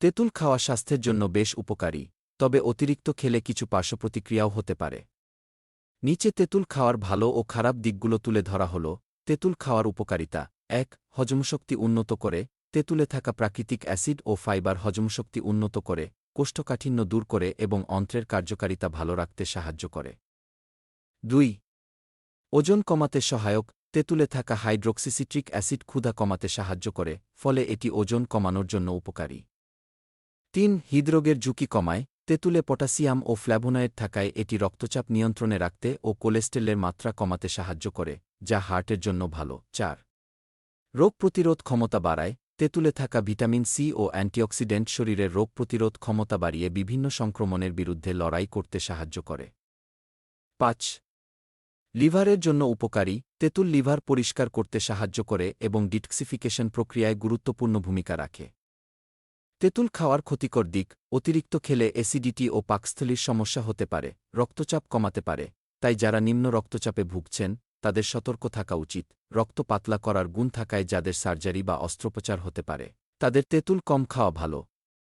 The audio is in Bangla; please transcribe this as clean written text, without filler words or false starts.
তেঁতুল খাওয়া স্বাস্থ্যের জন্য বেশ উপকারী, তবে অতিরিক্ত খেলে কিছু পার্শ্বপ্রতিক্রিয়াও হতে পারে। নিচে তেঁতুল খাওয়ার ভালো ও খারাপ দিকগুলো তুলে ধরা হল। তেঁতুল খাওয়ার উপকারিতা। ১. হজমশক্তি উন্নত করে। তেঁতুলে থাকা প্রাকৃতিক অ্যাসিড ও ফাইবার হজমশক্তি উন্নত করে, কোষ্ঠকাঠিন্য দূর করে এবং অন্ত্রের কার্যকারিতা ভালো রাখতে সাহায্য করে। ২. ওজন কমাতে সহায়ক। তেঁতুলে থাকা হাইড্রোক্সিসিট্রিক অ্যাসিড ক্ষুধা কমাতে সাহায্য করে, ফলে এটি ওজন কমানোর জন্য উপকারী। ৩. হৃদরোগের ঝুঁকি কমায়। তেঁতুলে পটাশিয়াম ও ফ্ল্যাভোনয়েড থাকায় এটি রক্তচাপ নিয়ন্ত্রণে রাখতে ও কোলেস্টেরলের মাত্রা কমাতে সাহায্য করে, যা হার্টের জন্য ভালো। ৪. রোগ প্রতিরোধ ক্ষমতা বাড়ায়। তেঁতুলে থাকা ভিটামিন সি ও অ্যান্টিঅক্সিডেন্ট শরীরের রোগ প্রতিরোধ ক্ষমতা বাড়িয়ে বিভিন্ন সংক্রমণের বিরুদ্ধে লড়াই করতে সাহায্য করে। ৫. লিভারের জন্য উপকারী। তেঁতুল লিভার পরিষ্কার করতে সাহায্য করে এবং ডিটক্সিফিকেশন প্রক্রিয়ায় গুরুত্বপূর্ণ ভূমিকা রাখে। তেঁতুল খাওয়ার ক্ষতিকর দিক। অতিরিক্ত খেলে অ্যাসিডিটি ও পাকস্থলীর সমস্যা হতে পারে, রক্তচাপ কমাতে পারে। তাই যারা নিম্ন রক্তচাপে ভুগছেন তাদের সতর্ক থাকা উচিত। রক্ত পাতলা করার গুণ থাকায় যাদের সার্জারি বা অস্ত্রোপচার হতে পারে তাদের তেঁতুল কম খাওয়া ভালো।